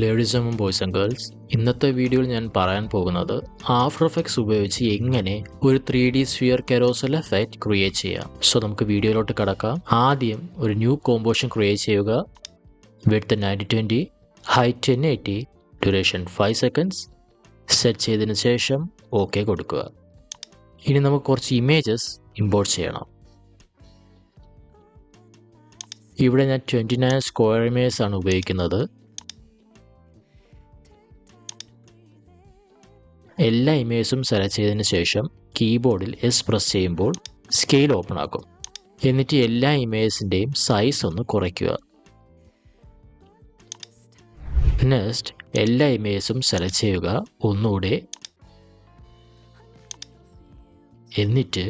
Ladies and boys and girls, ഇന്നത്തെ വീഡിയോയിൽ ഞാൻ പറയാൻ പോകുന്നത് ആഫ്റ്റർ എഫക്ട്സ് ഉപയോഗിച്ച് എങ്ങനെ ഒരു 3D സ്ഫിയർ കെറോസൽ എഫക്റ്റ് ക്രിയേറ്റ് ചെയ്യാം. സോ നമുക്ക് വീഡിയോയിലോട്ട് കടക്കാം. ആദ്യം ഒരു ന്യൂ കോമ്പോസിഷൻ ക്രിയേറ്റ് ചെയ്യുക. Width 90-20, height 1080, duration 5 seconds. Set ചെയ്തതിന് ശേഷം ഓക്കെ കൊടുക്കുക. ഇനി നമുക്ക് കുറച്ച് ഇമേജസ് ഇമ്പോർട്ട് ചെയ്യണം. ഇവിടെ ഞാൻ 29 സ്ക്വയർ ഇമേജസ് ആണ് ഉപയോഗിക്കുന്നത്. എല്ലാ ഇമേജസും സെലക്ട് ചെയ്തതിന് ശേഷം കീബോർഡിൽ എസ് പ്രസ് ചെയ്യുമ്പോൾ സ്കെയിൽ ഓപ്പൺ ആക്കും. എന്നിട്ട് എല്ലാ ഇമേജസിൻ്റെയും സൈസ് ഒന്ന് കുറയ്ക്കുക. നെക്സ്റ്റ് എല്ലാ ഇമേജസും സെലക്ട് ചെയ്യുക. ഒന്നുകൂടെ. എന്നിട്ട്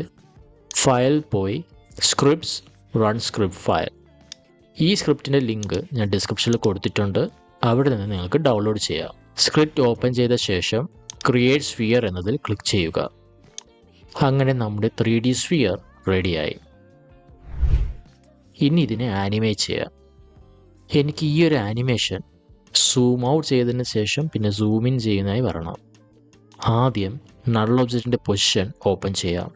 ഫയൽ പോയി സ്ക്രിപ്റ്റ്സ് റൺ സ്ക്രിപ്റ്റ് ഫയൽ. ഈ സ്ക്രിപ്റ്റിൻ്റെ ലിങ്ക് ഞാൻ ഡിസ്ക്രിപ്ഷനിൽ കൊടുത്തിട്ടുണ്ട്. അവിടെ നിന്ന് നിങ്ങൾക്ക് ഡൗൺലോഡ് ചെയ്യാം. സ്ക്രിപ്റ്റ് ഓപ്പൺ ചെയ്ത ശേഷം ക്രിയേറ്റ് സ്ഫിയർ എന്നതിൽ ക്ലിക്ക് ചെയ്യുക. അങ്ങനെ നമ്മുടെ 3D സ്ഫിയർ റെഡിയായി. ഇനി ഇതിനെ ആനിമേറ്റ് ചെയ്യാം. എനിക്ക് ഈ ഒരു ആനിമേഷൻ സൂം ഔട്ട് ചെയ്തതിന് ശേഷം പിന്നെ സൂം ഇൻ ചെയ്യുന്നതായി വരണം. ആദ്യം നൾ ഒബ്ജക്റ്റിൻ്റെ പൊസിഷൻ ഓപ്പൺ ചെയ്യാം.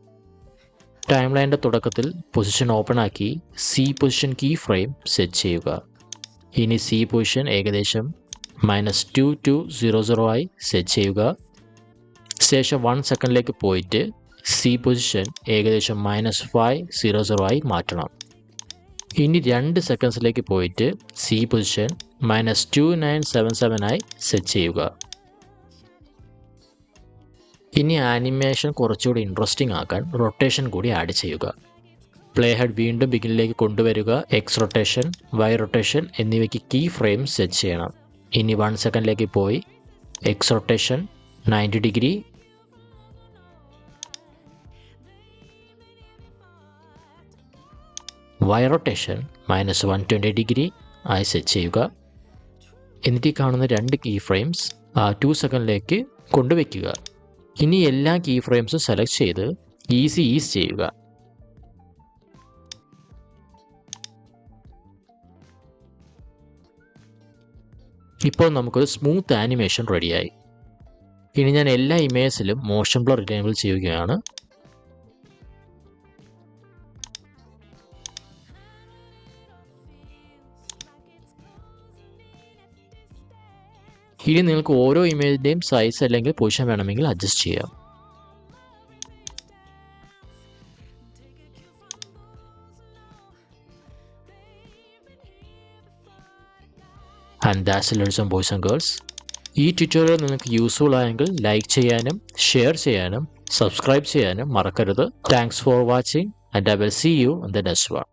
ടൈം ലൈനിൻ്റെ തുടക്കത്തിൽ പൊസിഷൻ ഓപ്പൺ ആക്കി Z position key frame set ചെയ്യുക. ഇനി സി പൊസിഷൻ ഏകദേശം -2200 ആയി സെറ്റ് ചെയ്യുക. ശേഷം 1 സെക്കൻഡിലേക്ക് പോയിട്ട് സി പൊസിഷൻ ഏകദേശം -500 ആയി മാറ്റണം. ഇനി 2 സെക്കൻഡ്സിലേക്ക് പോയിട്ട് സി പൊസിഷൻ -2977 ആയി സെറ്റ് ചെയ്യുക. ഇനി ആനിമേഷൻ കുറച്ചുകൂടി ഇൻട്രസ്റ്റിംഗ് ആക്കാൻ റൊട്ടേഷൻ കൂടി ആഡ് ചെയ്യുക. പ്ലേ ഹെഡ് വീണ്ടും ബിഗിനിലേക്ക് കൊണ്ടുവരിക. എക്സ് റൊട്ടേഷൻ, വൈ റൊട്ടേഷൻ എന്നിവയ്ക്ക് കീ ഫ്രെയിം സെറ്റ് ചെയ്യണം. ഇനി 1 സെക്കൻഡിലേക്ക് പോയി X rotation 90 degree, Y rotation -120 degree ആയി സെറ്റ് ചെയ്യുക. എന്നിട്ട് കാണുന്ന 2 കീ ഫ്രെയിംസ് 2 സെക്കൻഡിലേക്ക് കൊണ്ടുവയ്ക്കുക. ഇനി എല്ലാ കീ ഫ്രെയിംസും സെലക്ട് ചെയ്ത് ഈസ് ചെയ്യുക. ഇപ്പോൾ നമുക്കൊരു സ്മൂത്ത് ആനിമേഷൻ റെഡിയായി. ഇനി ഞാൻ എല്ലാ ഇമേജസിലും മോഷൻ ബ്ലർ എനേബിൾ ചെയ്യുകയാണ്. ഇനി നിങ്ങൾക്ക് ഓരോ ഇമേജിൻ്റെയും സൈസ് അല്ലെങ്കിൽ പൊസിഷൻ വേണമെങ്കിൽ അഡ്ജസ്റ്റ് ചെയ്യാം. And that's it ladies and boys and girls. ഈ ട്യൂട്ടോറിയൽ നിങ്ങൾക്ക് യൂസ്ഫുൾ ആയെങ്കിൽ ലൈക്ക് ചെയ്യാനും ഷെയർ ചെയ്യാനും സബ്സ്ക്രൈബ് ചെയ്യാനും മറക്കരുത്. Thanks for watching and I will see you in the next one.